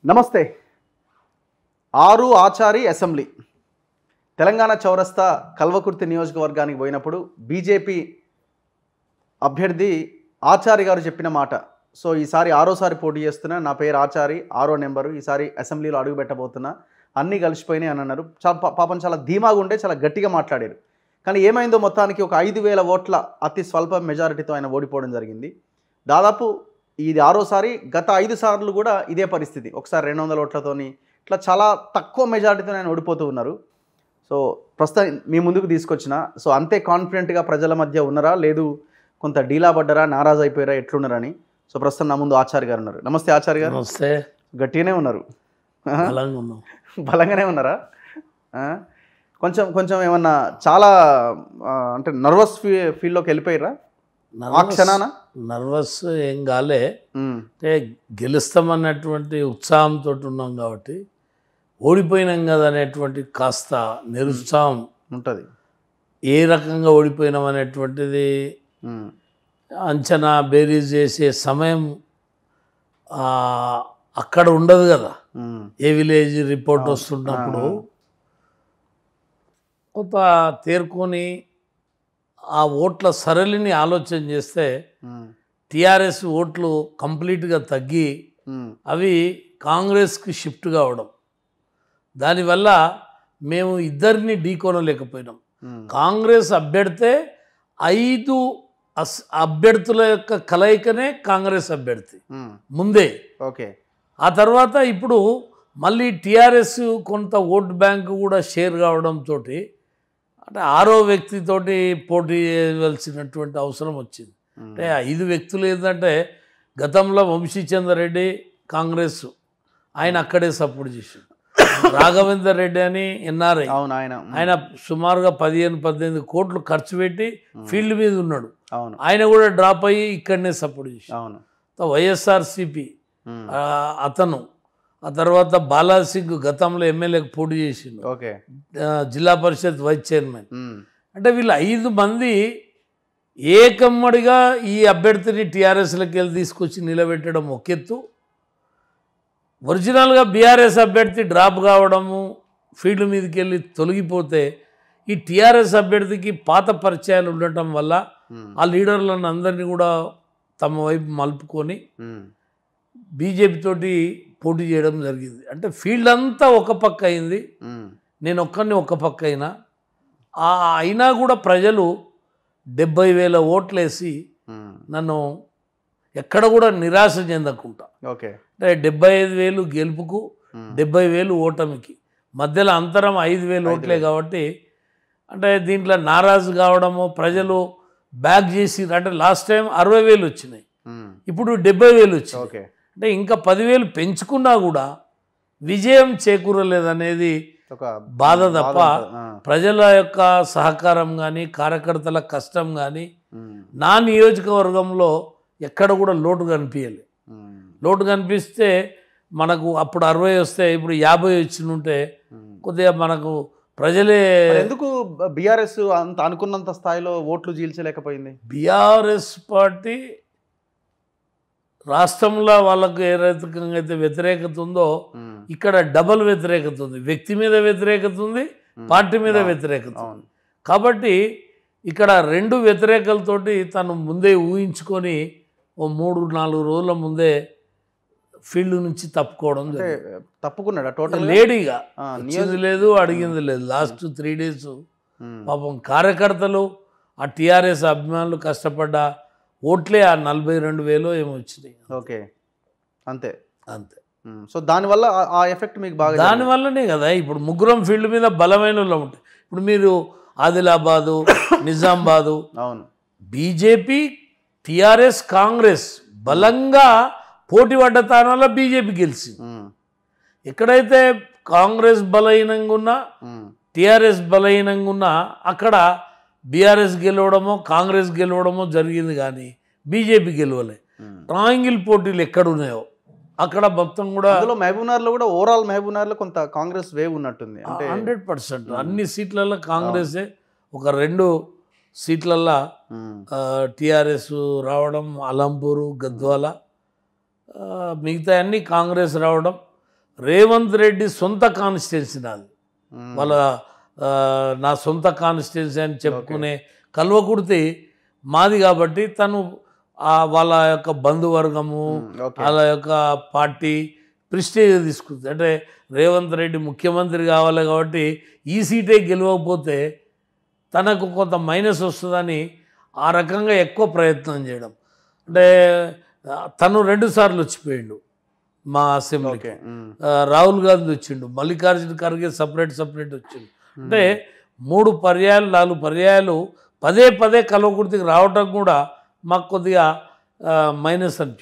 నమస్తే. ఆరు ఆచారి అసెంబ్లీ తెలంగాణ చౌరస్తా కల్వకుర్తి నియోజకవర్గానికి పోయినప్పుడు బీజేపీ అభ్యర్థి ఆచారి గారు చెప్పిన మాట. సో ఈసారి ఆరోసారి పోటీ చేస్తున్నా, నా పేరు ఆచారి, 6వ నెంబరు, ఈసారి అసెంబ్లీలో అడుగు పెట్టబోతున్నా, అన్నీ కలిసిపోయినాయి అని అన్నారు. పాపం చాలా ధీమాగా ఉండే, చాలా గట్టిగా మాట్లాడారు. కానీ ఏమైందో మొత్తానికి ఒక 5,000 ఓట్ల అతి స్వల్ప మెజారిటీతో ఆయన ఓడిపోవడం జరిగింది. దాదాపు ఇది ఆరోసారి. గత 5 సార్లు కూడా ఇదే పరిస్థితి. ఒకసారి 200 ఓట్లతోని, ఇట్లా చాలా తక్కువ మెజారిటీతో ఆయన ఓడిపోతూ ఉన్నారు. సో ప్రస్తుతం మీ ముందుకు తీసుకొచ్చిన, సో అంతే కాన్ఫిడెంట్గా ప్రజల మధ్య ఉన్నారా, లేదు కొంత డీలా పడ్డరా, నారాజు అయిపోయారా, ఎట్లున్నారని. సో ప్రస్తుతం నా ముందు ఆచార్య గారు ఉన్నారు. నమస్తే ఆచార్య గారు. నమస్తే. గట్టిగానే ఉన్నారు, బలంగానే ఉన్నారా? కొంచెం ఏమన్నా చాలా అంటే నర్వస్ ఫీల్డ్లోకి వెళ్ళిపోయారా ఆ క్షణాన? నర్వస్ ఏం కాలే, అంటే గెలుస్తామన్నటువంటి ఉత్సాహంతో ఉన్నాం కాబట్టి, ఓడిపోయినాం కదా అనేటువంటి కాస్త నిరుత్సాహం ఉంటుంది. ఏ రకంగా ఓడిపోయినాం అనేటువంటిది అంచనా బేరీజ్ చేసే సమయం అక్కడ ఉండదు కదా. ఏ విలేజ్ రిపోర్ట్ వస్తున్నప్పుడు కొంత తేరుకొని ఆ ఓట్ల సరళిని ఆలోచన చేస్తే టీఆర్ఎస్ ఓట్లు కంప్లీట్గా తగ్గి అవి కాంగ్రెస్కి షిఫ్ట్ కావడం, దానివల్ల మేము ఇద్దరిని ఢీకొనలేకపోయినాం. కాంగ్రెస్ అభ్యర్థే 5 అభ్యర్థుల యొక్క కలయికనే కాంగ్రెస్ అభ్యర్థి ముందే. ఓకే. ఆ తర్వాత ఇప్పుడు మళ్ళీ టీఆర్ఎస్ కొంత ఓట్ బ్యాంకు కూడా షేర్ కావడంతో అంటే 6వ వ్యక్తితోటి పోటీ చేయవలసినటువంటి అవసరం వచ్చింది. అంటే 5 వ్యక్తులు ఏంటంటే, గతంలో వంశీచంద్ర రెడ్డి కాంగ్రెస్ ఆయన అక్కడే సపోర్ట్ చేసిండు. రాఘవేందర్ రెడ్డి అని ఎన్ఆర్ఐ, ఆయన సుమారుగా 15-18 కోట్లు ఖర్చు పెట్టి ఫీల్డ్ మీద ఉన్నాడు. ఆయన కూడా డ్రాప్ అయ్యి ఇక్కడనే సపోర్ట్ చేశాడు. వైఎస్ఆర్సిపి అతను, ఆ తర్వాత బాలాసింగ్ గతంలో ఎమ్మెల్యేకి పోటీ చేసిండు, జిల్లా పరిషత్ వైస్ చైర్మన్. అంటే వీళ్ళు 5 మంది ఏకమ్మడిగా ఈ అభ్యర్థిని టీఆర్ఎస్లోకి వెళ్ళి తీసుకొచ్చి నిలబెట్టడం ఒక ఎత్తు. ఒరిజినల్గా బీఆర్ఎస్ అభ్యర్థి డ్రాప్ కావడము, ఫీల్డ్ మీదకి వెళ్ళి తొలగిపోతే, ఈ టీఆర్ఎస్ అభ్యర్థికి పాత పరిచయాలు ఉండటం వల్ల ఆ లీడర్లను అందరినీ కూడా తమ వైపు మలుపుకొని బీజేపీ తోటి పోటీ చేయడం జరిగింది. అంటే ఫీల్డ్ అంతా ఒక పక్క అయింది, నేను ఒక్కరిని ఒక పక్క అయినా. అయినా కూడా ప్రజలు 70,000 ఓట్లు వేసి నన్ను ఎక్కడ కూడా నిరాశ చెందకుండా, ఓకే, అంటే 75,000 గెలుపుకు 70,000 ఓటమికి మధ్యలో అంతరం 5,000 ఓట్లే కాబట్టి, అంటే దీంట్లో నారాజు కావడము, ప్రజలు బ్యాక్ చేసి, అంటే లాస్ట్ టైం 60,000 వచ్చినాయి, ఇప్పుడు 70,000 వచ్చినాయి. అంటే ఇంకా 10,000 పెంచుకున్నా కూడా విజయం చేకూరలేదనేది బాధ తప్ప, ప్రజల యొక్క సహకారం కానీ, కార్యకర్తల కష్టం కానీ నా నియోజకవర్గంలో ఎక్కడ కూడా లోటు కనిపించలేదు. లోటు కనిపిస్తే మనకు అప్పుడు 60 వస్తే ఇప్పుడు 50 వచ్చినుంటే కొద్దిగా మనకు ప్రజలే. ఎందుకు బీఆర్ఎస్ అంత అనుకున్నంత స్థాయిలో ఓట్లు చీల్చలేకపోయింది? బీఆర్ఎస్ పార్టీ రాష్ట్రంలో వాళ్ళకు ఏ రకంగా అయితే వ్యతిరేకత ఉందో, ఇక్కడ డబల్ వ్యతిరేకత ఉంది. వ్యక్తి మీద వ్యతిరేకత ఉంది, పార్టీ మీద వ్యతిరేకత ఉంది. కాబట్టి ఇక్కడ 2 వ్యతిరేకలతోటి తను ముందే ఊహించుకొని ఓ 3-4 రోజుల ముందే ఫీల్డ్ నుంచి తప్పుకోవడం తప్పుకున్నాడు. టోటల్ లేడీగా వచ్చింది లేదు, అడిగింది లేదు. లాస్ట్ 3 డేస్ పాపం కార్యకర్తలు, ఆ టీఆర్ఎస్ అభిమానులు కష్టపడ్డ ఓట్లే ఆ 42,000 ఏమో వచ్చినాయి. ఓకే, అంతే. సో దానివల్ల ఆ ఎఫెక్ట్ మీకు బాగా, దానివల్లనే కదా ఇప్పుడు ముగ్గురం ఫీల్డ్ మీద బలమైన వాళ్ళు ఉంటాయి. ఇప్పుడు మీరు ఆదిలాబాదు, నిజామాబాదు, అవును, బీజేపీ, టీఆర్ఎస్, కాంగ్రెస్ బలంగా పోటీ పడ్డ స్థానాల్లో బీజేపీ గెలిచింది. ఎక్కడైతే కాంగ్రెస్ బలహీనంగా ఉన్నా, టీఆర్ఎస్ బలహీనంగా ఉన్నా, అక్కడ బీఆర్ఎస్ గెలవడమో కాంగ్రెస్ గెలవడమో జరిగింది, కానీ బీజేపీ గెలవలే. ట్రయాంగిల్ పోటీలు ఎక్కడున్నాయో అక్కడ మొత్తం కూడా. మహబూబ్నగర్లో కూడా ఓవరాల్ మహబూబ్నగర్లో కొంత కాంగ్రెస్ వేవ్ ఉన్నట్టుంది. అంటే 100% అన్ని సీట్లలో కాంగ్రెసే. ఒక 2 సీట్లల్లో టీఆర్ఎస్ రావడం, అలంపూరు, గద్వాల, మిగతా అన్ని కాంగ్రెస్ రావడం. రేవంత్ రెడ్డి సొంత కాన్స్టిట్యున్సీ నాది, వాళ్ళ నా సొంత కాన్స్టిట్యున్సీ అని చెప్పుకునే కల్వకుర్తి మాది కాబట్టి తను వాళ్ళ యొక్క బంధువర్గము వాళ్ళ యొక్క పార్టీ ప్రెస్టేజ్ తీసుకుంది. అంటే రేవంత్ రెడ్డి ముఖ్యమంత్రి కావాలి కాబట్టి ఈ సీటే గెలవకపోతే తనకు కొంత మైనస్ వస్తుందని ఆ రకంగా ఎక్కువ ప్రయత్నం చేయడం. అంటే తను 2 సార్లు వచ్చిపోయిండు మా అసెంబ్లీకి, రాహుల్ గాంధీ వచ్చిండు, మల్లికార్జున ఖర్గే సపరేట్ వచ్చిండు. అంటే 3 పర్యాయాలు 4 పర్యాయాలు పదే కల్వకుర్తికి రావటం కూడా మాకు కొద్దిగా మైనస్ అనిపించింది.